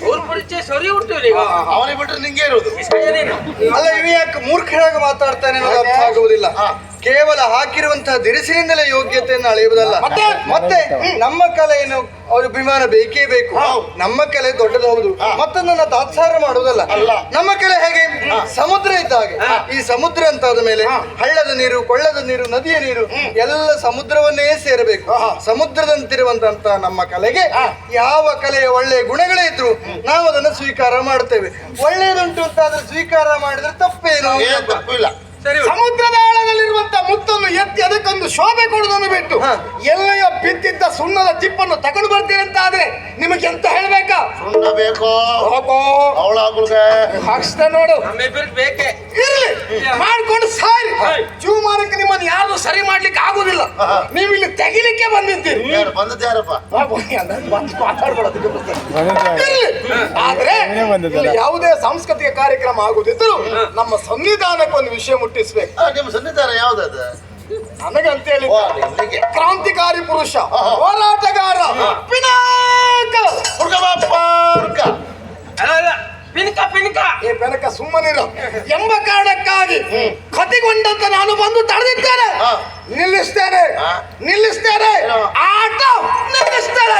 ಅವ್ರ ಪರಿಚಯ ಸರಿ ಉಂಟು ಈಗ. ಅವನಿಗೆ ಬಿಟ್ರೆ ನಿಂಗೆ ಇರುವುದು. ಅಲ್ಲ ಇವ ಯಾಕೆ ಮೂರ್ಖರಾಗಿ ಮಾತಾಡ್ತಾನೆ ಅನ್ನೋದು ಅರ್ಥ ಆಗುವುದಿಲ್ಲ. ಕೇವಲ ಹಾಕಿರುವಂತಹ ದಿರಿಸಿನಿಂದಲೇ ಯೋಗ್ಯತೆಯನ್ನು ಅಳೆಯುವುದಲ್ಲ. ಮತ್ತೆ ನಮ್ಮ ಕಲೆಯನ್ನು ಅವ್ರ ಅಭಿಮಾನ ಬೇಕೇ ಬೇಕು. ನಮ್ಮ ಕಲೆ ದೊಡ್ಡದು ಹೌದು, ಮತ್ತೊಂದನ್ನ ತಾತ್ಸಾರ ಮಾಡುವುದಲ್ಲ. ನಮ್ಮ ಕಲೆ ಹೇಗೆ ಸಮುದ್ರ ಇದ್ದ ಹಾಗೆ. ಈ ಸಮುದ್ರ ಅಂತ ಆದ ಮೇಲೆ ಹಳ್ಳದ ನೀರು, ಕೊಳ್ಳದ ನೀರು, ನದಿಯ ನೀರು ಎಲ್ಲ ಸಮುದ್ರವನ್ನೇ ಸೇರಬೇಕು. ಸಮುದ್ರದಂತಿರುವಂತ ನಮ್ಮ ಕಲೆಗೆ ಯಾವ ಕಲೆಯ ಒಳ್ಳೆಯ ಗುಣಗಳೇ ಇದ್ರು ನಾವು ಅದನ್ನು ಸ್ವೀಕಾರ ಮಾಡ್ತೇವೆ. ಒಳ್ಳೆಯದುಂಟು ಅಂತ ಆದ್ರೆ ಸ್ವೀಕಾರ ಮಾಡಿದ್ರೆ ತಪ್ಪೇನು? ತಪ್ಪಿಲ್ಲ. ಸಮುದ್ರದ ಆಳದಲ್ಲಿರುವಂತ ಮುತ್ತನ್ನು ಎತ್ತಿ ಅದಕ್ಕೊಂದು ಶೋಭೆ ಕೊಡುವುದನ್ನು ಬಿಟ್ಟು ಎಲ್ಲೆಯ ಬಿದ್ದಿದ್ದ ಸುಣ್ಣದ ಚಿಪ್ಪನ್ನು ತಗೊಂಡು ಬರ್ತೀರಂತ ಆದ್ರೆ ನಿಮಗೆ ಎಂತ ಹೇಳ್ಬೇಕಾ? ಸುಣ್ಣ ಬೇಕೋ ಅವಳಾಗುಳ್ಗೆ ಹಾಕ್ಸ್ತಾ ನೋಡು. ನಮ್ಮಿಬ್ಬರಿಗೆ ಬೇಕೆ ಇರ್ಲಿ ಮಾಡ್ಕೊಂಡು ಸಾರಿ. ಜೀವಮಾನಕ್ಕೆ ನಿಮ್ಮನ್ನು ಯಾರು ಸರಿ ಮಾಡ್ಲಿಕ್ಕೆ ಆಗುದಿಲ್ಲ. ನೀವು ಇಲ್ಲಿ ತೆಗಿಲಿಕ್ಕೆ ಬಂದಿದ್ದೀರಿ. ಬಂದದ್ದು ಯಾರಪ್ಪ? ಆದ್ರೆ ಇಲ್ಲಿ ಯಾವುದೇ ಸಾಂಸ್ಕೃತಿಕ ಕಾರ್ಯಕ್ರಮ ಆಗುದಿದ್ರು ನಮ್ಮ ಸಂವಿಧಾನಕ್ಕೆ ಒಂದು ವಿಷಯ ಮುಟ್ಟಿಸ್ಬೇಕು. ನಿಮ್ಮ ಸನ್ನಿಧಾನ ಯಾವ್ದದ? ನನಗಂತ ಹೇಳಿ ಕ್ರಾಂತಿಕಾರಿ ಪುರುಷ, ಹೋರಾಟಗಾರ ಪಿನಾಕ ಪಿನ್ಕ ಪಿನ್ಕ ಏ ಬೆನಕ ಸುಮ್ಮನಿರ ಎಂಬ ಕಾರಣಕ್ಕಾಗಿ ಕತಿಗೊಂಡಂತ ನಾನು ಬಂದು ತಡೆದಿದ್ದೇನೆ. ನಿಲ್ಲಿಸ್ತೇನೆ ನಿಲ್ಲಿಸ್ತೇನೆ, ಆಟ ನಿಲ್ಲಿಸ್ತೇನೆ.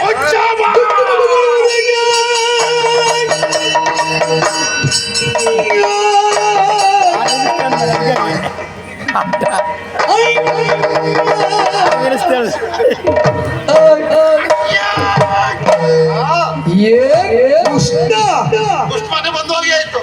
ಪುಷ್ಪನೆ ಬಂದು ಹೋಗಿ ಆಯ್ತು.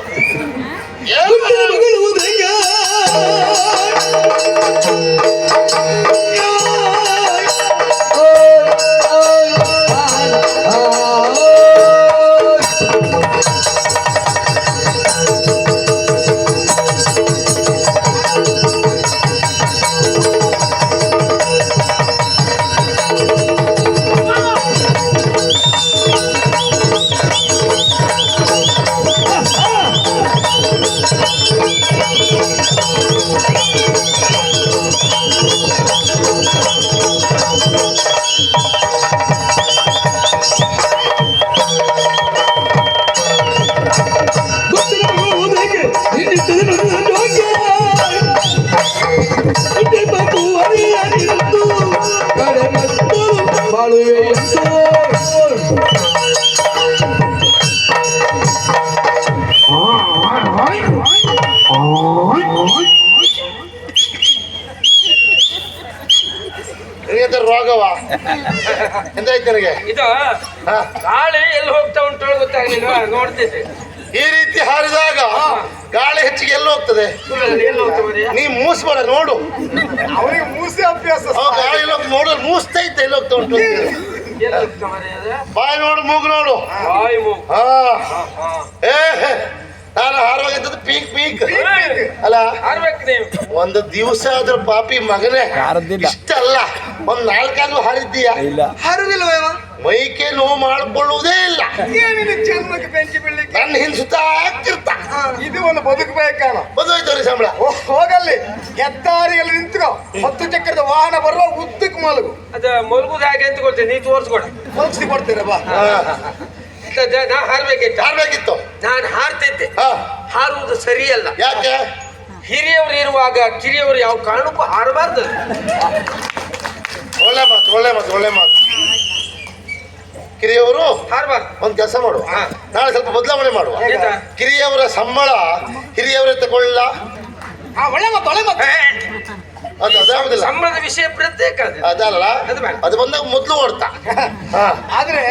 ರೋಗವ ಎಂತಾಯ್ತು ನನಗೆ? ಇದು ಗಾಳಿ ಎಲ್ಲಿ ಹೋಗ್ತಾ ಉಂಟು ಗೊತ್ತಾಗ್ಲಿಲ್ಲ, ನೋಡ್ತಿದ್ದೆ. ಈ ರೀತಿ ಹಾರಿದಾಗ ಗಾಳಿ ಹೆಚ್ಚಿಗೆ ಎಲ್ಲಿ ಹೋಗ್ತದೆ? ನೀ ಮೂಸ್ಬೇಡ, ನೋಡು. ಅವನಿಗೆ ಮೂಸೆ ಅಭ್ಯಾಸ. ಗಾಳಿ ನೋಡು, ಮೂಸ್ತಾ ಇದ್ದ ಎಲ್ಲಿ ಹೋಗ್ತಾ ಉಂಟು. ಬಾಯಿ ನೋಡು, ಮೂಗು ನೋಡು. ನಾನು ಹಾರವಾಗಿದ್ದದ್ದು ಪೀಕ್ ಪೀಕ್ ಅಲ್ಲ. ಒಂದು ದಿವಸ ಆದ್ರೂ ಪಾಪಿ ಮಗನೇ ಇಷ್ಟ ಅಲ್ಲ, ಒಂದ್ ನಾಲ್ಕಾದ್ರೂ ಹಾರಿದ್ದೀಯ? ಹಾರುದಿಲ್ವೇವ? ಮೈಕೆ ನೋವು ಮಾಡ್ಕೊಳ್ಳುವುದೇ ಇಲ್ಲ. ಜನ್ಮಕ್ಕೆ ಬೆಂಕಿ ಬೀಳ್ಲಿಕ್ಕೆ ನನ್ನ ಹಿಂಸುತ್ತಾ ಆಗ್ತಿರ್ತ. ಇದು ಒಂದು ಬದುಕಬೇಕಾನ. ಬದೋಯ್ತವ್ರಿ ಸಂಬಳ. ಹೋಗಲ್ಲಿ ಹೆದ್ದಾರಿಯಲ್ಲಿ ನಿಂತ್ಕೋ, 10 ಚಕ್ರದ ವಾಹನ ಬರುವ ಉದ್ದಕ್ಕೆ ಮಲಗು. ಅದ ಮಲಗುದು ಹಾಗೆ ಅಂತ ಕೊಡ್ತೇನೆ, ನೀ ತೋರಿಸ್ಕೊಡ. ಮಲಗಿಸಿ ಕೊಡ್ತೇನೆ ಬಾ. ನಾ ಹಾರ್ಬೇಕಿತ್ತು. ನಾನು ಹಾರ್ತಿದ್ದೆ. ಹಾರುವುದು ಸರಿಯಲ್ಲ. ಯಾಕೆ? ಹಿರಿಯವರು ಇರುವಾಗ ಕಿರಿಯವರು ಯಾವ ಕಾರಣಕ್ಕೂ ಹಾರಬಾರ್ದು. ಒಳ್ಳೆ ಮಾತು, ಒಳ್ಳೆ ಮಾತು, ಒಳ್ಳೆ ಮಾತು. ಕಿರಿಯವರು ಹಾರಬಾರ್ದು. ಒಂದ್ ಕೆಲಸ ಮಾಡುವ, ನಾಳೆ ಸ್ವಲ್ಪ ಬದಲಾವಣೆ ಮಾಡುವ. ಕಿರಿಯವರ ಸಂಬಳ ಹಿರಿಯವರೇ ತಗೊಳ್ಳ. ಒಳ್ಳೆ ಮಾತು, ಒಳ್ಳೆ ಮಾತು. ಅದಾಗುದಿಲ್ಲ. ಸಂಬಳದ ವಿಷಯ ಪ್ರತ್ಯೇಕ ಅದಲ್ಲ, ಅದು ಬಂದಾಗ ಮೊದ್ಲು ಓಡ್ತಾ. ಆದ್ರೆ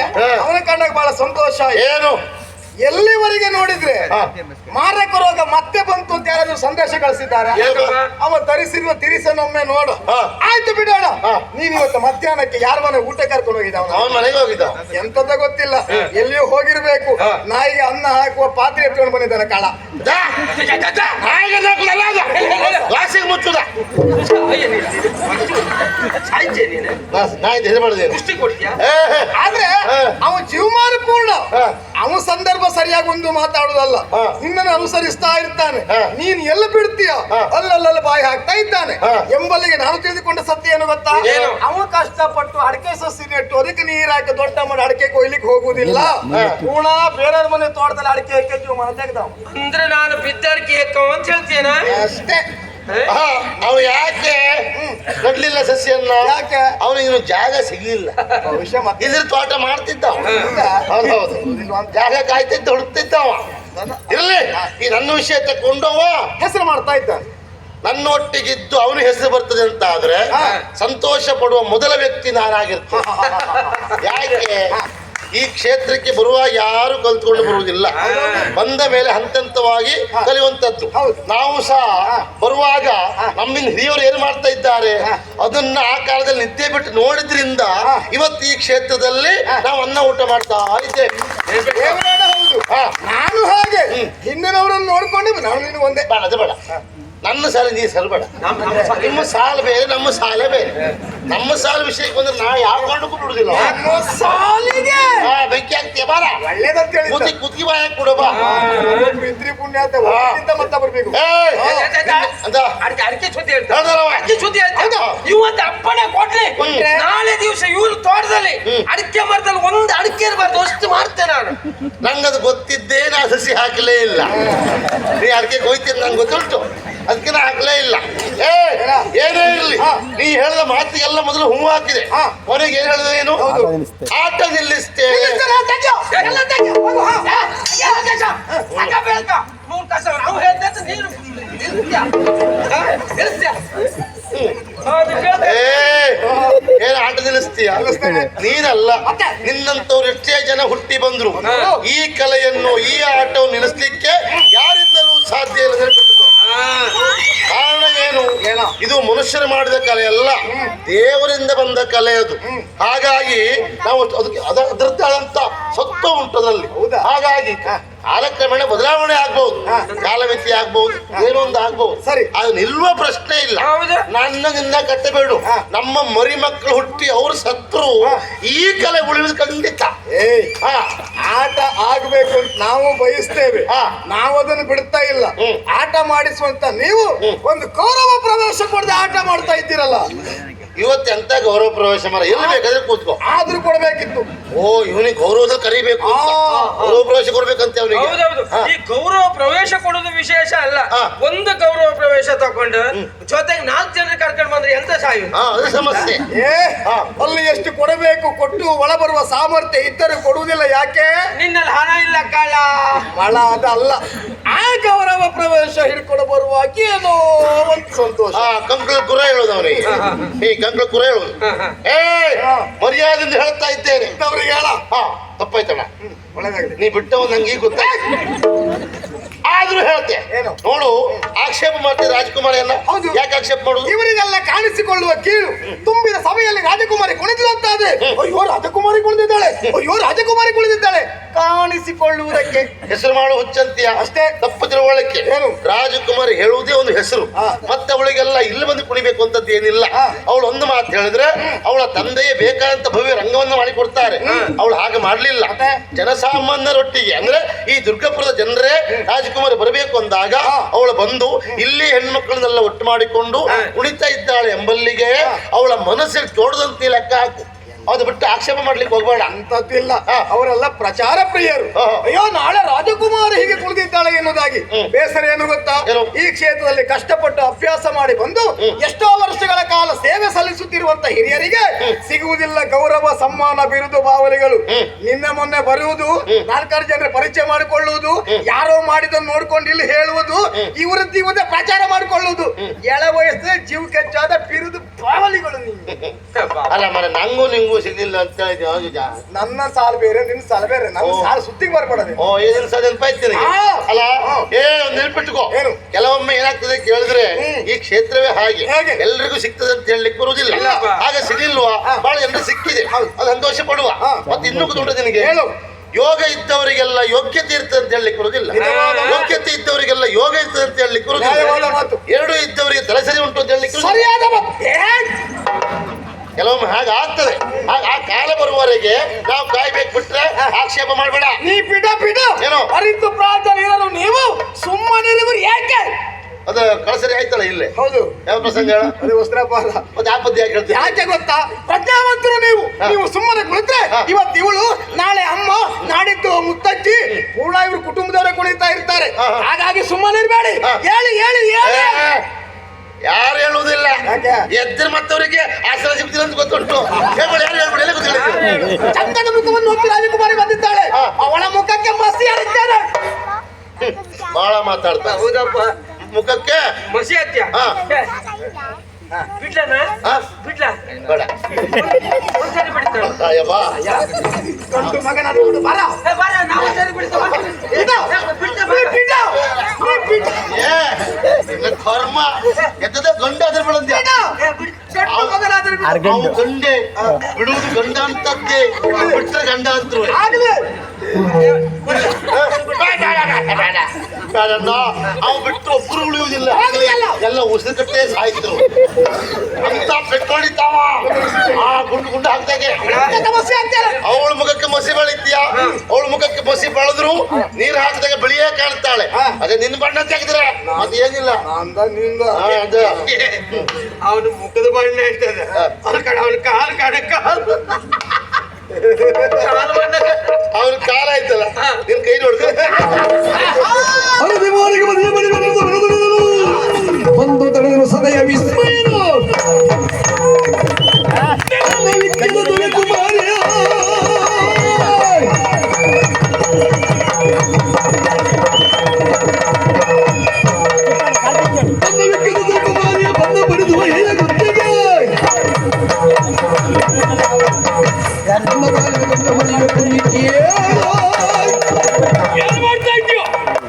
ಅವನ ಕಂಡಾಗ ಬಹಳ ಸಂತೋಷ. ಏನು? ಎಲ್ಲಿವರೆಗೆ ನೋಡಿದ್ರೆ ಮಾರಕ ರೋಗ ಮತ್ತೆ ಬಂತು ಅಂತ ಯಾರಾದ್ರೂ ಸಂದೇಶ ಕಳಿಸಿದ್ದಾರೆ. ಅವ ತರಿಸಿರುವ ತಿರಿಸನ್ನೊಮ್ಮೆ ನೋಡು. ಆಯ್ತು ಬಿಡೋಣ. ನೀನ್ ಇವತ್ತು ಮಧ್ಯಾಹ್ನಕ್ಕೆ ಯಾರ ಮನೆ ಊಟ ಕರ್ಕೊಂಡು ಹೋಗಿದ್ದ? ಅವನ ಮನೆಗೆ ಹೋಗಿದ್ದ. ಎಂತದ ಗೊತ್ತಿಲ್ಲ, ಎಲ್ಲಿಯೂ ಹೋಗಿರ್ಬೇಕು. ನಾಯಿಗೆ ಅನ್ನ ಹಾಕುವ ಪಾತ್ರೆ ಎತ್ಕೊಂಡು ಬಂದಿದ್ದಾನೆ ಕಾಳ. ಗ್ಲಾಸಿಗೆ ಮುಚ್ಚುದ. ಆದ್ರೆ ಅವ ಜೀವಮಾನ ಪೂರ್ಣ. ಅವನ ಸಂದರ್ಭ ಸರಿ ಸರಿಯಾಗಿ ಒಂದು ಮಾತಾಡುದಲ್ಲ. ನಿನ್ನನ್ನು ಅನುಸರಿಸ್ತಾ ಇರ್ತಾನೆ, ನೀನ್ ಎಲ್ಲ ಬಿಡ್ತೀಯ ಅಲ್ಲಲ್ಲ ಬಾಯಿ ಹಾಕ್ತಾ ಇದ್ದಾನೆ ಎಂಬಲ್ಲಿಗೆ ನಾನು ತಿಳಿದುಕೊಂಡ ಸತ್ಯ ಏನು ಗೊತ್ತಾ? ಅವ ಕಷ್ಟಪಟ್ಟು ಅಡಿಕೆ ಸಸಿ ನೆಟ್ಟು ಅದಕ್ಕೆ ನೀರ್ ಹಾಕಿ ದೊಡ್ಡ ಮಾಡಿ ಅಡಿಕೆ ಕೊಯ್ಲಿಕ್ಕೆ ಹೋಗುದಿಲ್ಲ. ಪೂರ್ಣ ಬೇರೆಯವ್ರ ಮನೆ ತೋಟದಲ್ಲಿ ಅಡಿಕೆ ಹಾಕಿ ಜೀವ ತೆಗ್ದಾವ. ಅಂದ್ರೆ ನಾನು ಬಿದ್ದಡಿಕೆ ಹೆಕ್ಕವ ಅಂತ ಹೇಳ್ತೇನ ಅಷ್ಟೇ. ಅವ ಯಾಕೆ ಕಡ್ಲಿಲ್ಲ ಸಸ್ಯನ್ನ? ಯಾಕೆ? ಅವನಿಗೆ ಜಾಗ ಸಿಗ್ಲಿಲ್ಲ. ವಿಷಯ ಮತ್ತೆ ಇದ್ರ ತೋಟ ಮಾಡ್ತಿದ್ದ. ಹೌದೌದು, ಜಾಗ ಕಾಯ್ತಿದ್ದ, ಹುಡುಕ್ತಿದ್ದವ. ಇರ್ಲಿ, ಈ ನನ್ನ ವಿಷಯ ತಕೊಂಡವ ಹೆಸರು ಮಾಡ್ತಾ ಇದ್ದಾನೆ. ನನ್ನ ಒಟ್ಟಿಗಿದ್ದು ಅವನ ಹೆಸರು ಬರ್ತದೆ ಅಂತ ಆದ್ರೆ ಸಂತೋಷ ಪಡುವ ಮೊದಲ ವ್ಯಕ್ತಿ ನಾನಾಗಿರ್ತೇನೆ. ಯಾಕೆ? ಈ ಕ್ಷೇತ್ರಕ್ಕೆ ಬರುವಾಗ ಯಾರು ಕಲ್ತ್ಕೊಂಡು ಬರುವುದಿಲ್ಲ, ಬಂದ ಮೇಲೆ ಹಂತವಾಗಿ ಕಲಿಯುವಂತದ್ದು. ನಾವು ಸಹ ಬರುವಾಗ ನಮ್ಮಿಂದ ಹಿರಿಯವರು ಏನು ಮಾಡ್ತಾ ಇದ್ದಾರೆ ಅದನ್ನ ಆ ಕಾಲದಲ್ಲಿ ನಿದ್ದೆ ಬಿಟ್ಟು ನೋಡಿದ್ರಿಂದ ಇವತ್ತು ಈ ಕ್ಷೇತ್ರದಲ್ಲಿ ನಾವು ಅನ್ನ ಊಟ ಮಾಡ್ತಾ ಇದ್ದೇವೆ. ಹೌದು, ನಾನು ಹಾಗೆ ಹಿಂದಿನವರನ್ನು ನೋಡ್ಕೊಂಡು ನಾನು ನೀನು ಒಂದೇ. ಬೇಡ, ಅದು ಬೇಡ. ನನ್ನ ಸಾಲ ನೀ ಸರಿಬೇಡ. ನಿಮ್ಮ ಸಾಲ ಬೇರೆ, ನಮ್ಮ ಸಾಲ ಬೇರೆ. ನಮ್ಮ ಸಾಲ ವಿಷಯಕ್ಕೆ ಬಂದ್ರೆ ನಾ ಯಾವ ಕಾರಣಕ್ಕೂ ಬಿಡುದಿಲ್ಲ. ಸಾಲಿಗೆ ಬೆಂಕಿ ಹಾಕ್ತೀಯ ಬಾರ, ಒಳ್ಳೇದಂತ ಹೇಳಿ ಕುತ್ತಿಗೆ ಬಾಯ ಕೊಡ ಬಾ. ಪಿತೃ ಪುಣ್ಯ ಅಂತ ಮತ್ತೆ ಬರ್ಬೇಕು. ಅಡಿಕೆ ಸುದ್ದಿ ಹೇಳ್ತಾರೆ, ಅಡಿಕೆ ಸುದ್ದಿ ಹೇಳ್ತಾರೆ. ಇವತ್ತು ಅಪ್ಪಣೆ ಕೊಟ್ರೆ ನಾಳೆ ದಿವಸ ಇವ್ರು ತೋಟದಲ್ಲಿ ಅಡಿಕೆ ಮರದಲ್ಲಿ ಒಂದು ಅಡಿಕೆ ಇರಬಾರ್ದು ಅಷ್ಟು ಮಾಡ್ತೇನೆ ನಾನು. ನಂಗದು ಗೊತ್ತಿದ್ದೇ ನಾ ಸಸಿ ಹಾಕಲೇ ಇಲ್ಲ. ನೀ ಅಡಿಕೆ ಹೋಯ್ತೀನಿ ನಂಗೆ ಗೊತ್ತುಂಟು, ಅದಕ್ಕೆ ನಾ ಹಾಕಲೇ ಇಲ್ಲ. ಏನೇ ಇರ್ಲಿ, ನೀ ಹೇಳಿದ ಮಾತಿಗೆಲ್ಲ ಮೊದಲು ಹೂ ಹಾಕಿದೆ. ಕೊನೆಗೆ ಏನ್ ಹೇಳಿದ? ಏನು? ಆಟ ನಿಲ್ಲಿಸ್ತೇನೆ. ಏನ್ ಆಟ ನಿಲ್ಲಿಸ್ತೀಯ? ನೀನಲ್ಲ, ನಿನ್ನಂತವ್ರು ಎಷ್ಟೇ ಜನ ಹುಟ್ಟಿ ಬಂದ್ರು ಈ ಕಲೆಯನ್ನು, ಈ ಆಟವನ್ನು ನಿಲ್ಲಿಸ್ಲಿಕ್ಕೆ ಯಾರಿಂದಲೂ ಸಾಧ್ಯ ಇಲ್ಲ. ನೆನಪಿಟ್ಟುಕೋ. ಕಾರಣ ಏನು? ಇದು ಮನುಷ್ಯರು ಮಾಡಿದ ಕಲೆ ಅಲ್ಲ, ದೇವರಿಂದ ಬಂದ ಕಲೆ ಅದು. ಹಾಗಾಗಿ ನಾವು ಅದಕ್ಕೆ ಅದರದ್ದಾದಂತ ಸತ್ವ ಉಂಟು ಅದರಲ್ಲಿ. ಹಾಗಾಗಿ ಕಾಲಕ್ರಮೇಣ ಬದಲಾವಣೆ ಆಗ್ಬಹುದು, ಕಾಲಮಿತಿ ಆಗ್ಬಹುದು, ಏನೋ ಒಂದು ಆಗ್ಬಹುದು. ಸರಿ, ಅದು ನಿಲ್ಲುವ ಪ್ರಶ್ನೆ ಇಲ್ಲ. ನನ್ನ ನಿನ್ನ ಕಟ್ಟಬೇಡು. ನಮ್ಮ ಮರಿ ಮಕ್ಕಳು ಹುಟ್ಟಿ ಅವ್ರು ಸತ್ರು ಈ ಕಲೆ ಉಳಿಯುವುದು ಖಂಡಿತ. ಆಟ ಆಗ್ಬೇಕು ಅಂತ ನಾವು ಬಯಸ್ತೇವೆ, ನಾವು ಅದನ್ನು ಬಿಡ್ತಾ ಇಲ್ಲ. ಆಟ ಮಾಡಿಸುವಂತ ನೀವು ಒಂದು ಗೌರವ ಪ್ರವೇಶ ಕೊಡದೆ ಆಟ ಮಾಡ್ತಾ ಇದ್ದೀರಲ್ಲ. ಇವತ್ತು ಎಂತ ಗೌರವ ಪ್ರವೇಶ ಮರ, ಎಲ್ಲಿ ಬೇಕಾದ್ರೆ ಕೂತ್ಕೋ. ಆದ್ರೂ ಕೊಡ್ಬೇಕಿತ್ತು. ಇವನಿಗೆ ಗೌರವದಲ್ಲಿ ಕರಿಬೇಕು, ಗೌರವ ಪ್ರವೇಶ ಕೊಡ್ಬೇಕಂತ ಅವನಿಗೆ. ಹೌದೌದು, ಈ ಗೌರವ ಪ್ರವೇಶ ಕೊಡೋದು ವಿಶೇಷ ಅಲ್ಲ. ಒಂದು ಗೌರವ ಪ್ರವೇಶ ತಗೊಂಡು ಜೊತೆಗೆ 4 ಜನ ಕರ್ಕೊಂಡು ಬಂದ್ರೆ ಎಂತ ಸಾಯು, ಅದು ಸಮಸ್ಯೆ. ಅಲ್ಲಿ ಎಷ್ಟು ಕೊಡಬೇಕು, ಕೊಟ್ಟು ಒಳ ಬರುವ ಸಾಮರ್ಥ್ಯ ಇದ್ದರೂ ಕೊಡುವುದಿಲ್ಲ. ಯಾಕೆ? ನಿನ್ನಲ್ಲಿ ಹಣ ಇಲ್ಲ ಕಳ್ಳ. ಮಳ ಅದಲ್ಲ, ಆ ಗೌರವ ಪ್ರವೇಶ ಹಿಡ್ಕೊಂಡು ಬರುವಾಗ ಏನೋ ಒಂದು ಸಂತೋಷ. ಕಂಕಳ ಕುರ ಹೇಳೋದು ಅವನಿಗೆ, ಕಂಕಳ ಕುರ ಹೇಳೋದು. ಮರ್ಯಾದೆಯಿಂದ ಹೇಳ್ತಾ ಇದ್ದೇನೆ ಅವ್ರಿಗೆ ಹೇಳ. ತಪ್ಪಾಯ್ತಣ್ಣ, ಒಳ್ಳೆದಾಗಲಿ. ನೀ ಬಿಟ್ಟವ್ ನಂಗೆ ಗೊತ್ತಾ, ಆದ್ರೂ ಹೇಳ್ತೆ. ನೋಡು, ಆಕ್ಷೇಪ ಮಾಡ್ತೀವಿ ರಾಜಕುಮಾರಿಯನ್ನ. ಯಾಕೆ ಆಕ್ಷೇಪ ಮಾಡುದು? ಇವರಿಗೆಲ್ಲ ಕಾಣಿಸಿಕೊಳ್ಳುವ ಕೀಳು ತುಂಬಿದ ಸಭೆಯಲ್ಲಿ ರಾಜಕುಮಾರಿ ಕುಣಿದ್ರು ಅಂತಾದ್ರೆ, ಅಯ್ಯೋ ರಾಜಕುಮಾರಿ ಕುಣಿದಿದ್ದಾಳೆ, ಅಯ್ಯೋ ರಾಜಕುಮಾರಿ ಕುಣಿದಿದ್ದಾಳೆ ಕಾಣಿಸಿಕೊಳ್ಳುವುದಕ್ಕೆ ಹೆಸರು ಮಾಡುವ ಹುಚ್ಚಂತೀಯ ಅಷ್ಟೇ. ತಪ್ಪು ತಿಳುವಳಿಕೆ. ರಾಜಕುಮಾರಿ ಹೇಳುವುದೇ ಒಂದು ಹೆಸರು, ಮತ್ತೆ ಅವಳಿಗೆಲ್ಲ ಇಲ್ಲಿ ಬಂದು ಕುಣಿಬೇಕು ಅಂತದ್ದು ಏನಿಲ್ಲ. ಅವಳು ಒಂದು ಮಾತು ಹೇಳಿದ್ರೆ ಅವಳ ತಂದೆಯೇ ಬೇಕಾದಂತ ಭವ್ಯ ರಂಗವನ್ನು ಮಾಡಿಕೊಡ್ತಾರೆ. ಅವಳು ಹಾಗೆ ಮಾಡ್ಲಿಲ್ಲ. ಜನಸಾಮಾನ್ಯರೊಟ್ಟಿಗೆ ಅಂದ್ರೆ ಈ ದುರ್ಗಾಪುರದ ಜನರೇ ರಾಜಕುಮಾರಿ ಬರಬೇಕು ಅಂದಾಗ ಅವಳು ಬಂದು ಇಲ್ಲಿ ಹೆಣ್ಮಕ್ಳನ್ನೆಲ್ಲ ಒಟ್ಟು ಮಾಡಿಕೊಂಡು ಕುಣಿತಾ ಇದ್ದಾಳೆ ಎಂಬಲ್ಲಿಗೆ ಅವಳ ಮನಸ್ಸಿಗೆ ತೋಡದಂತೆ ಲೆಕ್ಕ ಹಾಕು. ಅದು ಬಿಟ್ಟು ಆಕ್ಷೇಪ ಮಾಡ್ಲಿಕ್ಕೆ ಹೋಗ್ಬೇಡ. ಅಂತದ್ದಿಲ್ಲ, ಅವರೆಲ್ಲ ಪ್ರಚಾರ ಪ್ರಿಯರು. ಅಯ್ಯೋ ನಾಳೆ ರಾಜಕುಮಾರಿ ಹೀಗೆ ಕುಳಿದಿದ್ದಾಳೆ ಎನ್ನುವುದಾಗಿ. ಬೇಸರ ಏನು ಗೊತ್ತಾ? ಈ ಕ್ಷೇತ್ರದಲ್ಲಿ ಕಷ್ಟಪಟ್ಟು ಅಭ್ಯಾಸ ಮಾಡಿ ಬಂದು ಎಷ್ಟೋ ವರ್ಷಗಳ ಕಾಲ ಸೇವೆ ಸಲ್ಲಿಸುತ್ತಿರುವಂತ ಹಿರಿಯರಿಗೆ ಸಿಗುವುದಿಲ್ಲ ಗೌರವ, ಸಮ್ಮಾನ, ಬಿರುದು, ಬಾವಲಿಗಳು. ನಿನ್ನೆ ಮೊನ್ನೆ ಬರುವುದು, 4 ಜನರ ಪರಿಚಯ ಮಾಡಿಕೊಳ್ಳುವುದು, ಯಾರೋ ಮಾಡಿದನ್ನು ನೋಡ್ಕೊಂಡು ಇಲ್ಲಿ ಹೇಳುವುದು, ಇವರದ್ದು ಇವತ್ತೇ ಪ್ರಚಾರ ಮಾಡಿಕೊಳ್ಳುವುದು. ಎಳ ವಯಸ್ಸಿನ ಜೀವ ಕೆಚ್ಚಾದ ಬಿರುದು ಬಾವಲಿಗಳು. ಅಲ್ಲ ಮರ, ನಂಗೂ ನಿಂಗೂ ಸಿಗ್ಲಿಲ್ಲ ಅಂತ ಹೇಳಿದ್ಯಾ? ನನ್ನ ಸಾಲ ಬೇರೆ, ನಿನ್ನ ಸಾಲ ಬೇರೆ. ನನ್ನ ಸಾಲ ಸುದ್ದಿಗೆ ಬರ್ಬೇಡ. ಏನ್ ಸಹ ನೆನಪಾಯ್ತೀನಿ ಅಲ್ಲ. ಒಂದ್ ನೆನ್ಪಿಟ್ಟುಕೋ, ಕೆಲವೊಮ್ಮೆ ಏನಾಗ್ತದೆ ಕೇಳಿದ್ರೆ ಈ ಕ್ಷೇತ್ರವೇ ಹಾಗೆ, ಎಲ್ರಿಗೂ ಸಿಗ್ತದೆ ಅಂತ ಹೇಳಲಿಕ್ಕೆ ಬರುವುದಿಲ್ಲ. ಹಾಗೆ ಸಿಗ್ಲಿಲ್ವಾ? ಬಹಳ ಜನರು ಸಿಕ್ಕಿದೆ, ಅದು ಸಂತೋಷ ಪಡುವ. ಮತ್ತೆ ಇನ್ನೂ ಕೂತ್ಕೊಂಡ ನಿನಗೆ ಹೇಳು, ಯೋಗ ಇದ್ದವರಿಗೆಲ್ಲ ಯೋಗ್ಯತೆ ಇರ್ತದೆ ಅಂತ ಹೇಳಲಿಕ್ಕೆ ಬರುವುದಿಲ್ಲ. ಯೋಗ್ಯತೆ ಇದ್ದವರಿಗೆಲ್ಲ ಯೋಗ ಇರ್ತದೆ ಅಂತ ಹೇಳಲಿಕ್ಕೆ ಬರುವುದಿಲ್ಲ. ಎರಡು ಇದ್ದವರಿಗೆ ತಲೆಸರಿ ಉಂಟು ಅಂತ ಹೇಳಲಿಕ್ಕೆ ಸರಿಯಾದ ಕೆಲವೊಮ್ಮೆ ಹಾಗೆ ಆಗ್ತದೆ. ಆ ಕಾಲ ಬರುವವರೆಗೆ ನಾವು ಕಾಯ್ಬೇಕು, ಬಿಟ್ರೆ ಆಕ್ಷೇಪ ಮಾಡ್ಬೇಡ. ನೀ ಬಿಡ ಏನು? ಅರಿತು ಪ್ರಾರ್ಥನೆ ನೀವು ಸುಮ್ಮನಿರುವರು ಯಾಕೆ? ಅದು ಕಳಸರಿ ಆಯ್ತಲ್ಲ ಇಲ್ಲೇ. ಹೌದು, ಯಾವ ಪ್ರಸಂಗ ಹೇಳ? ಅದು ವಸ್ತ್ರಪಾಲ. ಮತ್ತೆ ಆ ಪದ್ಯ ಯಾಕೆ ಹೇಳ್ತೀವಿ? ಯಾಕೆ ಗೊತ್ತಾ? ಪ್ರಜ್ಞಾವಂತರು ನೀವು ಸುಮ್ಮನೆ ಕುಳಿತ್ರೆ ಇವತ್ತು ಇವಳು, ನಾಳೆ ಅಮ್ಮ, ನಾಡಿದ್ದು ಮುತ್ತಜ್ಜಿ, ಪೂರ್ಣ ಇವರು ಕುಟುಂಬದವರೇ ಕುಣಿತಾ ಇರ್ತಾರೆ. ಹಾಗಾಗಿ ಸುಮ್ಮನೆ ಇರಬೇಡಿ. ಹೇಳಿ ಹೇಳಿ ಹೇಳಿ. ಯಾರು ಹೇಳುವುದಿಲ್ಲ. ಯಾಕೆ? ಎದ್ದರೆ ಮತ್ತವರಿಗೆ ಆಸರ ಸಿಗ್ತಿಲ್ಲ ಅಂತ ಗೊತ್ತುಂಟು. ಹೇಳ್ಬೇಡಿ, ಯಾರು ಹೇಳ್ಬೇಡಿ, ಎಲ್ಲ ಗೊತ್ತಿಲ್ಲ. ಚಂದದ ಮುಖವನ್ನು ಹೊತ್ತಿ ರಾಜಕುಮಾರಿ ಬಂದಿದ್ದಾಳೆ. ಅವಳ ಮುಖಕ್ಕೆ ಮಸಿ ಹರಿದ್ದಾರೆ. ಬಹಳ ಮಾತಾಡ್ತಾರೆ. ಹೌದಪ್ಪ, ಮುಖಕ್ಕೆ ಮಸಿ ಹತ್ಯ ಬಿಡ್ಲನ ಬಿಡ್ಲ ಬೇಡ. ಒಂದ್ಸರಿ ಬಿಡ್ತಾಳೆ. ಅಯ್ಯಬ್ಬಾ, ಗಂಡು ಮಗನ ನೋಡು, ಬರ. ಬಾರ, ನಾವು ಒಂದ್ಸರಿ ಬಿಡ್ತೇವೆ. ಏ ನಿನ್ನ ಕರ್ಮ ಎದ್ದದ ಗಂಡ ಅದ್ರ ಬೆಳಂದ್ಯ. ಅವು ಗಂಡೆ ಬಿಡುವುದು ಗಂಡ ಅಂತದ್ದೇ, ಬಿಟ್ರೆ ಗಂಡ ಅಂತರು. ಅವು ಬಿಟ್ಟು ಒಬ್ಬರು ಉಳಿಯುವುದಿಲ್ಲ, ಎಲ್ಲ ಉಸಿರು ಕಟ್ಟೆ ಸಾಯ್ತರು ಅಂತ ಪೆಟ್ಕೊಂಡಿದ್ದಾವ. ಆ ಗುಂಡು ಹಾಕ್ದಾಗೆ ಅವಳ ಮುಖಕ್ಕೆ ಮಸಿ ಬೆಳಿತೀಯ. ಅವಳ ಮುಖಕ್ಕೆ ಮಸಿ ಬೆಳೆದ್ರು ನೀರು ಹಾಕಿದಾಗ ಬಿಳಿಯೇ ಕಾಣ್ತಾಳೆ. ಅದೇ ನಿನ್ನ ಬಣ್ಣ ತೆಗೆದ್ರೆ ಅದು ಏನಿಲ್ಲ. ಅವನು ಮುಖದ ಬಣ್ಣ ಹೇಳ್ತದೆ, ಅವನ ಕಡೆ ಅವನ ಕಾಲು ಕಡೆ ಕಾಲು ಅವ್ರ ಕಾಲ ಆಯ್ತಲ್ಲ, ನಿನ್ ಕೈ ನೋಡ್ಕೊ. ಒಂದು ತಡೆದರು ಸದಯ ವಿಸ್ಮಯನು ಬಂದ ಬಡಿದುವ ಹೇಳ ಗೊತ್ತಿಗೆ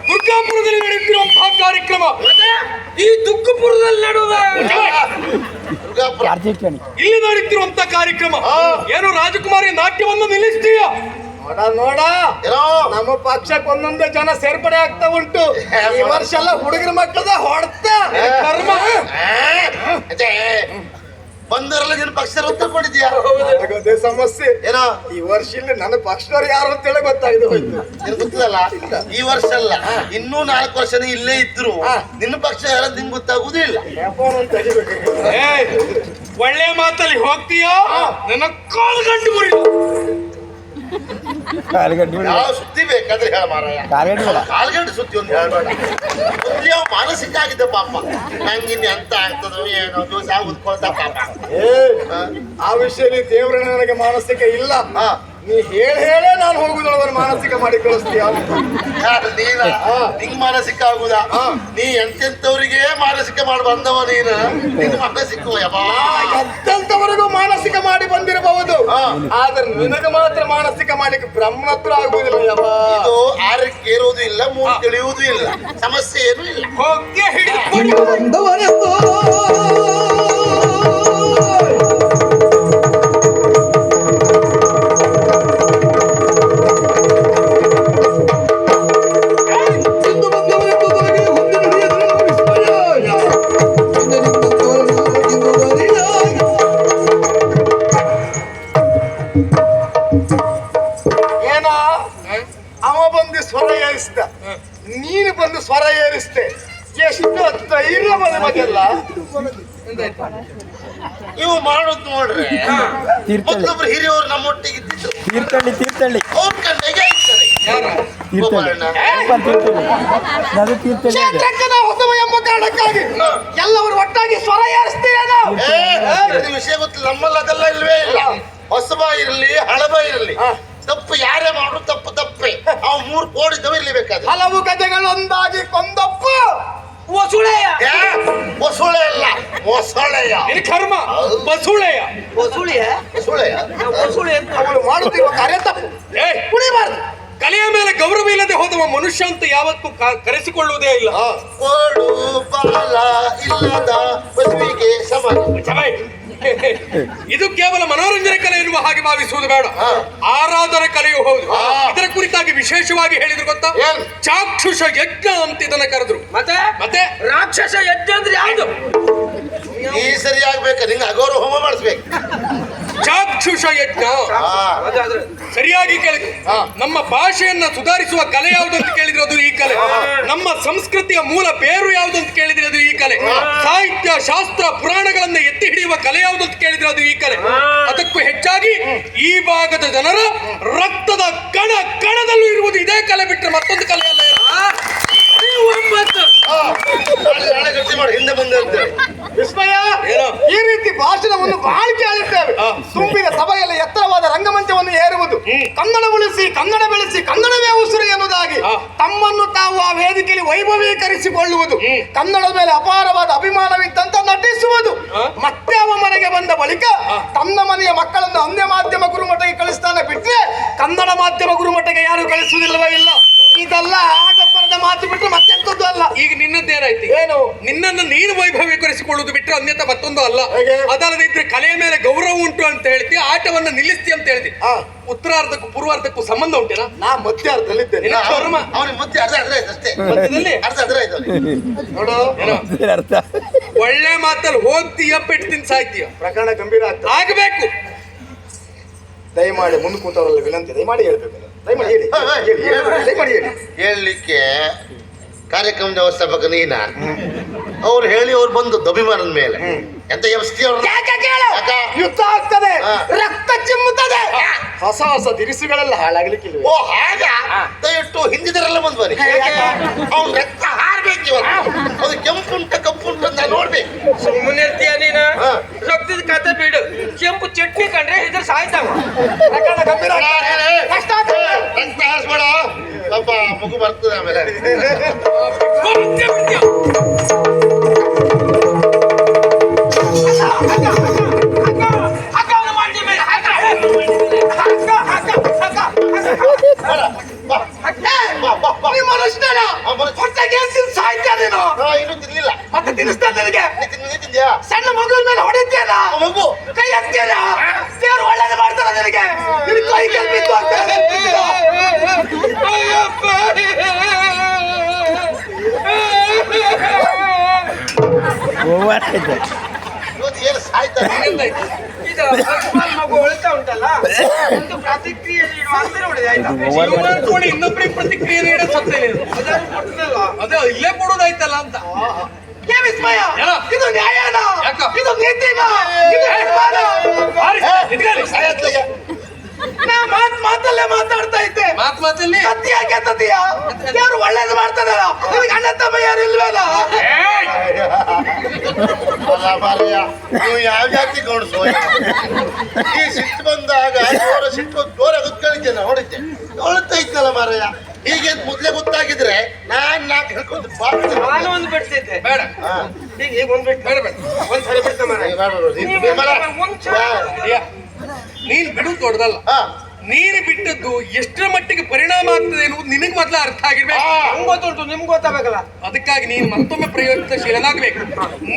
ದುರ್ಗಾಪುರದಲ್ಲಿ ನಡೆಯುತ್ತಿರುವಂತಹ ಕಾರ್ಯಕ್ರಮ, ಈ ದುಃಖಪುರದಲ್ಲಿ ನಡೆಯುವ ಇಲ್ಲಿ ನಡೆಯುತ್ತಿರುವಂತಹ ಕಾರ್ಯಕ್ರಮ ಏನು? ರಾಜಕುಮಾರಿ ನಾಟ್ಯವನ್ನು ನಿಲ್ಲಿಸ್ತೀಯ? ನೋಡ, ನಮ್ಮ ಪಕ್ಷಕ್ಕೆ ಒಂದೊಂದೇ ಜನ ಸೇರ್ಪಡೆ ಆಗ್ತಾ ಉಂಟು. ಈ ವರ್ಷ ಎಲ್ಲ ಹುಡುಗರ ಮಕ್ಕಳದ ಹೊಡ್ತ ಕರ್ಮ. ಬಂದವರೆಲ್ಲ ನಿನ್ನ ಪಕ್ಷದ ಉತ್ತರ ಕೊಟ್ಟಿದ್ಯಾ? ಅದೇ ಸಮಸ್ಯೆ ಏನೋ ಈ ವರ್ಷ ಇಲ್ಲಿ ನನ್ನ ಪಕ್ಷದವ್ರು ಯಾರು ಅಂತೇಳಿ ಗೊತ್ತಾಗಿದೆ ಹೋಯ್ತು. ನಿನ್ ಗೊತ್ತಿಲ್ಲ. ಈ ವರ್ಷ ಅಲ್ಲ, ಇನ್ನೂ 4 ವರ್ಷ ಇಲ್ಲೇ ಇದ್ರು ನಿನ್ನ ಪಕ್ಷ ಯಾರಂತ ನಿಂಗೆ ಗೊತ್ತಾಗುವುದೇ ಇಲ್ಲ. ಒಳ್ಳೆ ಮಾತಲ್ಲಿ ಹೋಗ್ತೀಯೋ ನನ್ನ ಕಾಲು ಗಂಟು ಮುರಿ. ಯಾವ ಸುದ್ದಿ ಬೇಕಾದ್ರೆ ಹೇಳ ಮಾರಾಯ. ಕಾಲ್ಗಂಡು ಸುದ್ದಿ ಒಂದು ಹೇಳ್ಬೇಡ. ಯಾವ ಮಾನಸಿಕ ಆಗಿದೆ ಪಾಪ. ನಂಗಿನ್ನ ಎಂತ ಆಗ್ತದೋ ಏನೋ ದಿವಸ ಉದ್ಕೊಳ್ತಾ ಪಾಪ. ಆ ವಿಷಯದಲ್ಲಿ ದೇವ್ರ ನನಗೆ ಮಾನಸಿಕ ಇಲ್ಲ. ನೀ ಹೇಳೇ ನಾನು ಹೋಗುದೊಳಗರ ಮಾನಸಿಕ ಮಾಡಿ ಕಳಿಸ್ತೀಯ. ನೀನ ನಿಂಗ್ ಮಾನಸಿಕ ಆಗುದಾ? ನೀ ಎಂತೆಂತವ್ರಿಗೆ ಮಾನಸಿಕ ಮಾಡಿ ಬಂದವ ನೀನು. ನಿನ್ ಮಾನಸಿಕ ಎಂತೆಂತವರೆಗೂ ಮಾನಸಿಕ ಮಾಡಿ ಬಂದಿರಬಹುದು, ಆದ್ರೆ ನಿನಗೆ ಮಾತ್ರ ಮಾನಸಿಕ ಮಾಡ್ಲಿಕ್ಕೆ ಬ್ರಹ್ಮತ್ರ ಆಗುವುದಿಲ್ಲ. ಇದು ಆರಕ್ಕೆ ಏರುವುದು ಇಲ್ಲ, ಮೂರು ತಿಳಿಯುವುದೂ ಇಲ್ಲ, ಸಮಸ್ಯೆ ಏನೂ ಇಲ್ಲ. ಹೋಗಿ ಹಿಡಿದು ಏನ ಅವ ಬಂದು ಸ್ವರ ಏರಿಸಿದ, ನೀನು ಬಂದು ಸ್ವರ ಏರಿಸ್ತೆ. ಎಷ್ಟು ಧೈರ್ಯ ಬಂದ ಮಗೆಲ್ಲ. ಇವು ಮಾಡೋದು ನೋಡ್ರಿ, ಮತ್ತೊಬ್ರು ಹಿರಿಯವರು ನಮ್ಮೊಟ್ಟಿಗೆ ಇದ್ದಿದ್ರು. ಅವ್ರ ಕಣ್ಣಿಗೆ ಇರ್ತಾರೆ. ಹೊಸವ ಎಂಬ ಕಾರಣಕ್ಕಾಗಿ ಎಲ್ಲವರು ಒಟ್ಟಾಗಿ ಸ್ವರ ಏರಿಸ್ತೇನೋ. ವಿಷಯ ಗೊತ್ತಿಲ್ಲ, ನಮ್ಮಲ್ಲಿ ಅದೆಲ್ಲ ಇಲ್ವೇ ಇಲ್ಲ. ಹೊಸಬ ಇರಲಿ ಹಳಬ ಇರಲಿ, ತಪ್ಪು ಯಾರೇ ಮಾಡು ತಪ್ಪು ತಪ್ಪೆ. ಅವ್ 3 ಕೋಡಿದ್ದವ ಇರ್ಲಿ ಬೇಕಾದ್ರೆ. ಹಲವು ಗಜಗಳು ಒಂದಾಗಿ ಕೊಂದಪ್ಪ ವಸುಳೆಯ ಮೊಸಳೆ ಅಲ್ಲ, ಮೊಸಳೆಯ. ಕರ್ಮ ಬಸುಳೆಯ. ವಸುಳೆಯ ಮೊಸಳೆಯ ವಸುಳೆ ಅಂತ ಅವಳು ಮಾಡುತ್ತಿರುವ ಕಾರ್ಯ ತಪ್ಪು. ಕುಡಿಬಾರ್ದು. ಕಲೆಯ ಮೇಲೆ ಗೌರವ ಇಲ್ಲದೆ ಹೋದವ ಮನುಷ್ಯ ಅಂತ ಯಾವತ್ತೂ ಕರೆಸಿಕೊಳ್ಳುವುದೇ ಇಲ್ಲ. ಕೋಡು ಬಾಲ ಇಲ್ಲದ ಬಸುವಿಗೆ ಸಮಾನ. ಇದು ಕೇವಲ ಮನೋರಂಜನೆ ಕಲೆ ಎನ್ನುವ ಹಾಗೆ ಭಾವಿಸುವುದು ಬೇಡ. ಆರಾಧನೆ ಕಲೆಯೂ ಹೌದು. ಇದರ ಕುರಿತಾಗಿ ವಿಶೇಷವಾಗಿ ಹೇಳಿದ್ರು ಗೊತ್ತಾ? ಚಾಕ್ಷುಷ ಯಜ್ಞ ಅಂತ ಇದನ್ನ ಕರೆದ್ರು. ಮತ್ತೆ ಮತ್ತೆ ರಾಕ್ಷಸ ಯಜ್ಞ ಅಂದ್ರೆ ಯಾವುದು? ಈ ಸರಿ ಆಗ್ಬೇಕ ನಿಂಗೆ ಅಗೌರವ ಹೋಮ ಮಾಡಿಸ್ಬೇಕು. ಚಾಕ್ಷುಷ ಯಜ್ಞ ಹಾ. ಅದಾದ್ರೆ ಸರಿಯಾಗಿ ಕೇಳಿದ್ರು. ನಮ್ಮ ಭಾಷೆಯನ್ನ ಸುಧಾರಿಸುವ ಕಲೆ ಯಾವುದು ಅಂತ ಕೇಳಿದ್ರೆ ಅದು ಈ ಕಲೆ. ನಮ್ಮ ಸಂಸ್ಕೃತಿಯ ಮೂಲ ಬೇರು ಯಾವುದು ಅಂತ ಕೇಳಿದ್ರೆ ಅದು ಈ ಕಲೆ. ಸಾಹಿತ್ಯ ಶಾಸ್ತ್ರ ಪುರಾಣಗಳನ್ನ ಎತ್ತಿ ಹಿಡಿಯುವ ಕಲೆ ಯಾವುದು ಅಂತ ಕೇಳಿದ್ರೆ ಅದು ಈ ಕಲೆ. ಅದಕ್ಕೂ ಹೆಚ್ಚಾಗಿ ಈ ಭಾಗದ ಜನರ ರಕ್ತದ ಕಣ ಕಣದಲ್ಲೂ ಇರುವುದು ಇದೇ ಕಲೆ ಬಿಟ್ಟರೆ ಮತ್ತೊಂದು ಕಲೆ ಅಲ್ಲ. ಒಂಬತ್ತು ನಾಳೆ ಗಟ್ಟಿ ಮಾಡಿ ಹಿಂದೆ ಮುಂದೆ ಇರ್ತೇವೆ. ವಿಸ್ಮಯ, ಏನೋ? ಈ ರೀತಿ ಭಾಷಣವನ್ನು ಬಹಳ ಕೇಳಿದ್ದೇವೆ. ತುಂಬಿದ ಸಭೆಯಲ್ಲಿ ಎತ್ತರವಾದ ರಂಗಮಂಚವನ್ನು ಏರುವುದು, ಕನ್ನಡ ಉಳಿಸಿ ಕನ್ನಡ ಬೆಳೆಸಿ ಕನ್ನಡವೇ ಉಸಿರು ಎನ್ನುವುದಾಗಿ ತಮ್ಮನ್ನು ತಾವು ಆ ವೇದಿಕೆಯಲ್ಲಿ ವೈಭವೀಕರಿಸಿಕೊಳ್ಳುವುದು, ಕನ್ನಡದ ಮೇಲೆ ಅಪಾರವಾದ ಅಭಿಮಾನವಿದ್ದಂತ ನಟಿಸುವುದು. ಮತ್ತೆ ಅವ ಮನೆಗೆ ಬಂದ ಬಳಿಕ ತನ್ನ ಮನೆಯ ಮಕ್ಕಳನ್ನು ಅನ್ಯ ಮಾಧ್ಯಮ ಗುರುಮಠಕ್ಕೆ ಕಳಿಸ್ತಾನೆ ಬಿಟ್ರೆ ಕನ್ನಡ ಮಾಧ್ಯಮ ಗುರುಮಠಕ್ಕೆ ಯಾರು ಕಳಿಸುವುದಿಲ್ಲವೇ ಇಲ್ಲ. ಇದೆಲ್ಲ ಆಡಂಬರದ ಮಾತು ಬಿಟ್ಟರೆ ಮತ್ತೆಂತದ್ದು ಅಲ್ಲ. ಈಗ ನಿನ್ನದ್ದೇನಾಯ್ತು? ಏನು? ನಿನ್ನನ್ನು ನೀನು ವೈಭವೀಕರಿಸಿಕೊಳ್ಳುವುದು ಬಿಟ್ಟರೆ ಅನ್ಯತ ಮತ್ತೊಂದು ಅಲ್ಲ. ಹೇಗೆ? ಅದಲ್ಲದೆ ಇದ್ರೆ ಕಲೆಯ ಮೇಲೆ ಗೌರವ ಉಂಟು ಅಂತ ಹೇಳ್ತಿ, ಆಟವನ್ನ ನಿಲ್ಲಿಸ್ತಿ ಅಂತ ಹೇಳ್ತಿ. ಉತ್ತರಾರ್ಧಕ್ಕೂ ಪೂರ್ವಾರ್ಧಕ್ಕೂ ಸಂಬಂಧ ಉಂಟೇನಾ? ನಾ ಮಧ್ಯಾರ್ಧದಲ್ಲಿದ್ದೇನೆ. ನಿನ್ನ ಕರ್ಮ. ಅವನಿಗೆ ಮುದ್ದೆ ಅರ್ಧ ಅದ್ರ ಆಯ್ತು ಅಷ್ಟೇ. ಮಧ್ಯದಲ್ಲಿ ಅರ್ಧ ಅದ್ರ ಆಯ್ತು ಅವನಿಗೆ. ನೋಡು, ಏನೋ? ಒಳ್ಳೆ ಮಾತಲ್ಲಿ ಹೋಗ್ತೀಯ ಪೆಟ್ಟು ತಿನ್ ಸಾಯ್ತೀಯ. ಪ್ರಕರಣ ಗಂಭೀರ ಆಗ್ತದೆ. ಆಗಬೇಕು. ದಯಮಾಡಿ ಮುಂದೆ ಕೂತವರಲ್ಲ ವಿನಂತಿ, ದಯಮಾಡಿ ಹೇಳ್ಬೇಕು. ದಯಮಾಡಿ ಹೇಳಿ, ದಯಮಾಡಿ ಹೇಳಿ. ಹೇಳಲಿಕ್ಕೆ ಕಾರ್ಯಕ್ರಮದ ವ್ಯವಸ್ಥಾಪಕ ನೀನ, ಅವ್ರು ಹೇಳಿ ಅವ್ರು ಬಂದು ಅಭಿಮಾನದ ಮೇಲೆ ಎಂತ ವ್ಯವಸ್ಥೆ ಯುದ್ಧ ಆಗ್ತದೆ, ಹಾ. ರಕ್ತ ಚಿಮ್ಮುತ್ತದೆ, ಹೊಸ ಹೊಸ ದಿರಿಸುಗಳೆಲ್ಲ ಹಾಳಾಗ್ಲಿಕ್ಕಿಲ್ವೇ? ಓ ಹಾಗ ದಯವಿಟ್ಟು ಹಿಂದಿದರೆಲ್ಲ ಬಂದ್ ಬರಿ. ಅವ್ನ ರಕ್ತ ಹಾರ್ಬೇಕು ಇವತ್ತು. ಅದು ಕೆಂಪುಂಟ ಕಪ್ಪುಂಟ ಅಂತ ನೋಡ್ಬೇಕು. ಸುಮ್ಮನೆ ಇರ್ತೀಯ ನೀನ? ಹಾ. ರಕ್ತದ ಕತೆ ಬಿಡು. ಕೆಂಪು ಚಟ್ನಿ ಕಂಡ್ರೆ ಇದ್ರ ಸಾಯ್ತಾವ. ಪ್ರಕರಣ ಗಂಭೀರ ಆಗ್ತದೆ. ಕಷ್ಟ ಆಗ್ತದೆ. ರಕ್ತ ಹಾರಿಸ್ಬೇಡ, ಸ್ವಲ್ಪ ಮಗು ಬರ್ತದೆ ಆಮೇಲೆ. ಇನ್ನೂ ತಿನ್ಲಿಲ್ಲ. ಮತ್ತೆ ತಿನ್ನಿಸ್ತಾ ನಿನಗೆ ನೀ ತಿಂದ್ಯಾ? ಸಣ್ಣ ಮಗುವಿನ ಮೇಲೆ ಹೊಡಿತೀಯಲ್ಲ, ಮಗು ಕೈ ಎತ್ತೀಯಲ್ಲ, ದೇವ್ರು ಒಳ್ಳೇದು ಮಾಡ್ತಾರ ನಿನಗೆ. ನಿನಗೆ ಕೈ ಕೆಲ್ ಬಿದ್ದು ಆಗ್ತದೆ. ಇವತ್ತು ಏನು ಸಾಯ್ತಾರೆ? ಇದು ಅಕಸ್ಮಾತ್ ಮಗು ಅಳ್ತಾ ಉಂಟಲ್ಲ, ಒಂದು ಪ್ರತಿಕ್ರಿಯೆ ನೀಡುವ ಅಂತ ನೋಡಿದೆ ಆಯ್ತಾ? ಜೀವ ಮಾಡ್ಕೊಂಡು ಇನ್ನೊಬ್ರಿಗೆ ಪ್ರತಿಕ್ರಿಯೆ ನೀಡೋ ಸತ್ತೇನೆ. ಅದನ್ನು ಕೊಟ್ಟನಲ್ಲ. ಅದೇ ಇಲ್ಲೇ ಕೊಡೋದಾಯ್ತಲ್ಲ ಅಂತ. ಏ ವಿಸ್ಮಯ, ಏನೋ? ಇದು ನ್ಯಾಯನ? ಯಾಕ? ಇದು ನೀತಿನ? ಇದು ಧರ್ಮನ? ಸಾಯತ್ಲಿಗೆ ನಾ ಮಾತಲ್ಲೇ ಮಾತಾಡ್ತಾ ಇದ್ದೆ. ಮಾತಲ್ಲಿ ಕತ್ತಿ ಯಾಕೆ ಎತ್ತತೀಯ? ದೇವ್ರು ಒಳ್ಳೇದು ಮಾಡ್ತಾನಲ್ಲ, ನಿನಗೆ ಅಣ್ಣ ತಮ್ಮ ಯಾರು ಇಲ್ವಲ್ಲ? ಅಲ್ಲ ಮಾರಯ್ಯ, ನೀವು ಯಾವ ಜಾತಿ ಗೌಡ್ಸು? ಈ ಸಿಟ್ಟು ಬಂದಾಗ ಜೋರ ಸಿಟ್ಟು ಜೋರ ಗೊತ್ತಿದ್ದೆ ನೋಡಿದ್ದೆ. ತೊಳುತ್ತಾ ಇತ್ತಲ್ಲ ಮಾರಯ್ಯ. ಹೀಗೆ ಮೊದ್ಲೇ ಗೊತ್ತಾಗಿದ್ರೆ ನಾನ್ ನಾಲ್ಕು ಹಿಡ್ಕೊಂಡು ಬಾರ್ತೀನಿ. ನಾನು ಒಂದು ಬಿಡ್ತಿದ್ದೆ. ಬೇಡ. ಈಗ ಒಂದ್ ಬಿಟ್ಟು ಬೇಡ ಬೇಡ. ಒಂದ್ಸಲ ಬಿಡ್ತ ಮರ. ನೀನ್ ಬಿಡುದು ದೊಡ್ಡದಲ್ಲ. ನೀನು ಬಿಟ್ಟದ್ದು ಎಷ್ಟರ ಮಟ್ಟಿಗೆ ಪರಿಣಾಮ ಆಗ್ತದೆ ಎನ್ನುವುದು ನಿನಗೆ ಮೊದಲ ಅರ್ಥ ಆಗಿರ್ಬೇಕು. ನಂಗೆ ಗೊತ್ತುಂಟು, ನಿಮ್ಗೆ ಗೊತ್ತಾಗಬೇಕಲ್ಲ. ಅದಕ್ಕಾಗಿ ನೀನು ಮತ್ತೊಮ್ಮೆ ಪ್ರಯೋಗಶೀಲನಾಗಬೇಕು.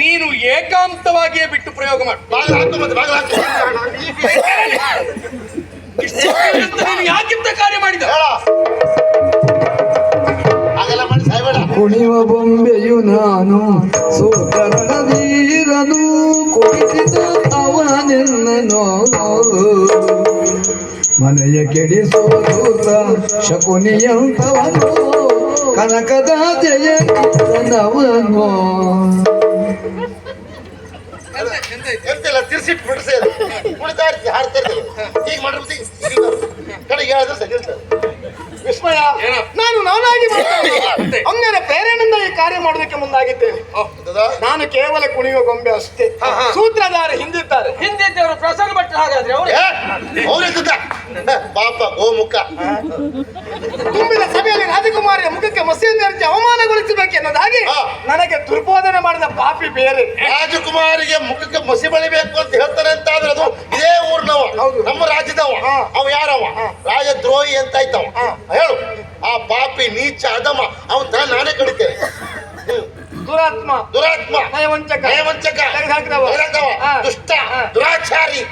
ನೀನು ಏಕಾಂತವಾಗಿಯೇ ಬಿಟ್ಟು ಪ್ರಯೋಗ ಮಾಡು. ಬಾಗಿಲು ಹಾಕು ಮತ್ತೆ ಬಾಗಿಲು ಹಾಕು. ನೀನು ಯಾಕಿಂತ ಕಾರ್ಯ ಮಾಡಿದ? ಹಾಗೆಲ್ಲ ಮಾಡಿ ಸಾಯ್ಬೇಡ. ಕುಣಿವ ಬೊಂಬೆಯು ನಾನು ಸೋಕರಣವೀರನು ಕುಣಿಸಿದ ಅವನೆನ್ನನು ಮನೆಯ ಕೆಡಿಸೋದೂತ ಶಕುನಿಯಂತವನು ಕನಕದ ಜಯ ಕಿತ್ತನವನು. ಎಂತೆಲ್ಲ ತಿರ್ಸಿಟ್ಟು ಬಿಡಿಸಿ ಕುಳಿತಾ ಇರ್ತಿ ಹಾಡ್ತಾ ಇರ್ತೀವಿ. ಈಗ ಮಾಡಿರ್ತಿ ಕಡೆಗೆ ಹೇಳಿದ್ರೆ ಸಗಿರ್ತಾರೆ. ವಿಸ್ಮಯ, ಏನೋ? ನಾನಾಗಿ ಒಮ್ಮೆಲೆ ಪ್ರೇರಣೆಯಿಂದ ಈ ಕಾರ್ಯ ಮಾಡೋದಕ್ಕೆ ಮುಂದಾಗಿದ್ದೇನೆ. ನಾನು ಕೇವಲ ಕುಣಿಯುವ ಗೊಂಬೆ ಅಷ್ಟೇ. ಸೂತ್ರಧಾರ ಹಿಂದಿದ್ದಾರೆ. ಹಿಂದಿದ್ದವರು ಪ್ರಸನ್ನ ಭಟ್ರು. ಹಾಗಾದ್ರೆ ಅವ್ರು ಅವ್ರಿದ್ದ ಪಾಪ ಗೋಮುಖ ತುಂಬಿದ ಸಭೆಯಲ್ಲಿ ರಾಜಕುಮಾರಿಯ ಮುಖಕ್ಕೆ ಮಸೀದಿ ಹಚ್ಚಿ ಅವಮಾನಗೊಳಿಸಬೇಕೆನ್ನೋದಾಗಿ ನನಗೆ ದುರ್ಬೋಧನೆ ಮಾಡಿದ ಪಾಪಿ ಬೇರೆ. ರಾಜಕುಮಾರಿಗೆ ಮುಖಕ್ಕೆ ಮಸಿ ಬಳಿಬೇಕು ಅಂತ ಹೇಳ್ತಾನೆ ಅಂತ ಆದ್ರೆ ಅದು ಇದೇ ಊರ್ನವ, ನಮ್ಮ ರಾಜ್ಯದವ. ಅವ ಯಾರವ? ರಾಜದ್ರೋಹಿ ಅಂತ ಆಯ್ತವ. ಹೇಳು, ಆ ಪಾಪಿ ನೀಚ ಅಧಮ ಅವನ್ ತರ ನಾನೇ ಕಡಿತೇನೆ. ದುರಾತ್ಮ, ದುರಾತ್ಮ, ನಯವಂಚಕ, ನಯವಂಚಕ, ತೆಗೆದುಹಾಕಿದವ, ದುಷ್ಟ, ದುರಾಚಾರಿ,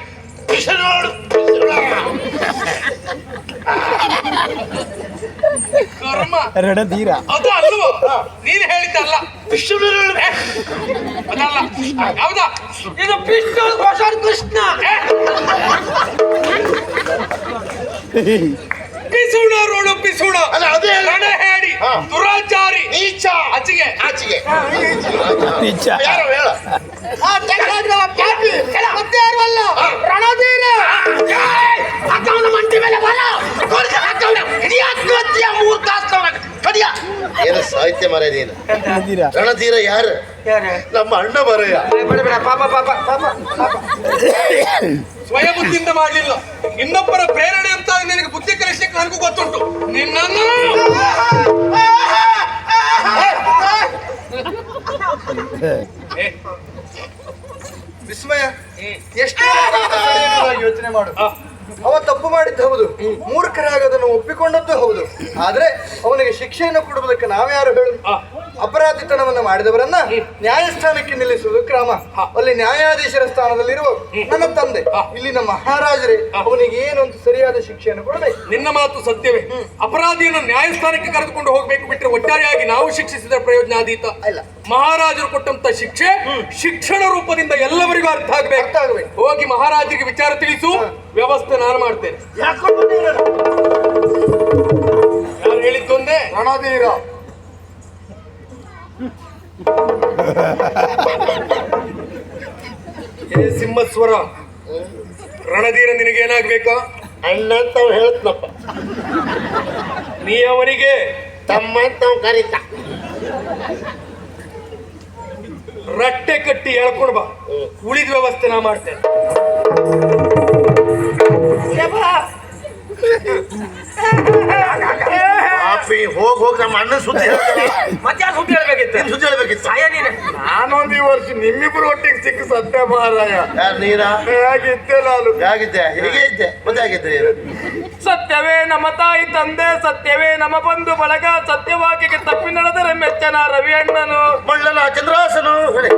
ಬಿಸಿಲೋಡು ಕರ್ಮ ರಣಧೀರ ಅದು ಅಲ್ವೋ ನೀನು ಹೇಳಿದ್ದಲ್ಲ ಅದಲ್ಲ ಹೌದಾ ಇದು ಪಿಸ್ತೂಲ್ ಹೊಸರ್ ಕೃಷ್ಣ ಪಿಸುಣ ರೋಡು ಪಿಸುಣ ಅಲ್ಲ, ಅದೇ ಹೇಳಿ. ರಣ ಹೇಳಿ ಹಾ. ದುರಾಚಾರಿ ನೀಚ ಆಚೆಗೆ ಆಚೆಗೆ ನಿಜ ಯಾರು ಹೇಳ ಮತ್ತೆ ಯಾರು ಅಲ್ಲ ರಣಧೀರ ಹಾಕವನ ಮಂಟಿ ಮೇಲೆ ಬಲ ಕೊಡ್ಗೆ ಹಾಕವನ ಇಡೀ ಆತ್ಮಹತ್ಯೆ ಮೂರ್ ತಾಸ್ತವನ ಕಡಿಯ ಏನು ಸಾಹಿತ್ಯ ಮರ ನೀನು ರಣಧೀರ ರಣಧೀರ ಯಾರು ನಮ್ಮ ಅಣ್ಣ ಬರಯ್ಯ ಬೇಡ ಪಾಪ ಪಾಪ ಪಾಪ ಸ್ವಯ ಬುದ್ಧಿಯಿಂದ ಮಾಡಲಿಲ್ಲ ಇನ್ನೊಬ್ಬರ ಪ್ರೇರಣೆ ಅಂತ ನಿನಗೆ ಬುದ್ಧಿ ಕಲಿಸ್ಲಿಕ್ಕೆ ನನಗೂ ಗೊತ್ತುಂಟು ನಿನ್ನನ್ನು ಏ, ವಿಸ್ಮಯ ಎಷ್ಟು ಯೋಚನೆ ಮಾಡು ಅವ ತಪ್ಪು ಮಾಡಿದ್ದು ಹೌದು ಮೂರ್ಖರಾಗದನ್ನು ಒಪ್ಪಿಕೊಂಡದ್ದು ಹೌದು ಆದ್ರೆ ಅವನಿಗೆ ಶಿಕ್ಷೆಯನ್ನು ಕೊಡುವುದಕ್ಕೆ ನಾವ್ಯಾರು ಹೇಳು ಅಪರಾಧಿತನವನ್ನು ಮಾಡಿದವರನ್ನ ನ್ಯಾಯಸ್ಥಾನಕ್ಕೆ ನಿಲ್ಲಿಸುವುದು ಕ್ರಮ ಅಲ್ಲಿ ನ್ಯಾಯಾಧೀಶರ ಸ್ಥಾನದಲ್ಲಿರುವ ನನ್ನ ತಂದೆ ಇಲ್ಲಿನ ಮಹಾರಾಜರೇ ಅವನಿಗೆ ಏನು ಅಂತ ಸರಿಯಾದ ಶಿಕ್ಷೆಯನ್ನು ಕೊಡಬೇಕು. ನಿನ್ನ ಮಾತು ಸತ್ಯವೇ ಅಪರಾಧಿಯನ್ನು ನ್ಯಾಯಸ್ಥಾನಕ್ಕೆ ಕರೆದುಕೊಂಡು ಹೋಗ್ಬೇಕು ಬಿಟ್ಟರೆ ಒಟ್ಟಾರೆಯಾಗಿ ನಾವು ಶಿಕ್ಷಿಸಿದ ಪ್ರಯೋಜನ ಆದೀತ ಇಲ್ಲ. ಮಹಾರಾಜರು ಕೊಟ್ಟಂತ ಶಿಕ್ಷೆ ಶಿಕ್ಷಣ ರೂಪದಿಂದ ಎಲ್ಲವರಿಗೂ ಅರ್ಥ ಅರ್ಥ ಆಗ್ಬೇಕು ಆಗ್ಬೇಕು. ಹೋಗಿ ಮಹಾರಾಜರಿಗೆ ವಿಚಾರ ತಿಳಿಸು ವ್ಯವಸ್ಥೆ ನಾನು ಮಾಡ್ತೇನೆ ಯಾರು ಹೇಳಿದ್ದೊಂದೇ ರಣಧೀರ ಏ ಸಿಂಹಸ್ವರ ರಣಧೀರ ನಿನಗೇನಾಗ್ಬೇಕಾ ಅಣ್ಣ ಅಂತ ಹೇಳ್ತನಪ್ಪ ನೀ ಅವನಿಗೆ ತಮ್ಮ ಅಂತ ಅವ ಕರೀತ ರಟ್ಟೆ ಕಟ್ಟಿ ಎಳ್ಕೊಂಡು ಬಾ ಉಳಿದ ವ್ಯವಸ್ಥೆ ನಾ ಮಾಡ್ತೇನೆ ಪಾಪಿ ಹೋಗ್ ನಮ್ಮ ಅಣ್ಣ ಸುದ್ದಿ ಹೇಳ್ತಾನೆ. ಮತ್ತೆ ಯಾರು ಸುದ್ದಿ ಹೇಳ್ಬೇಕಿತ್ತು ನೀನ್ ಸುದ್ದಿ ಹೇಳ್ಬೇಕಿತ್ತು ಸಾಯ ನೀನೆ ನಾನೊಂದು ಈ ವರ್ಷ ನಿಮ್ಮಿಬ್ರು ಒಟ್ಟಿಗೆ ಸಿಕ್ಕ ಸತ್ಯ ಮಹಾರಾಯ ಯಾರು ನೀರಾ ಹೇಗಿದ್ದೆ ನಾನು ಹೇಗಿದ್ದೆ ಹೇಗೆ ಇದ್ದೆ ಮತ್ತೆ ಹೇಗಿದ್ದೆ ನೀನು ಸತ್ಯವೇ ನಮ್ಮ ತಾಯಿ ತಂದೆ ಸತ್ಯವೇ ನಮ್ಮ ಬಂಧು ಬಳಗ ಸತ್ಯವಾಕಿಗೆ ತಪ್ಪಿ ನಡೆದರೆ ಮೆಚ್ಚನ ರವಿ ಅಣ್ಣನು ಮಳ್ಳನ ಚಂದ್ರಾಸನು ಹೇಳಿ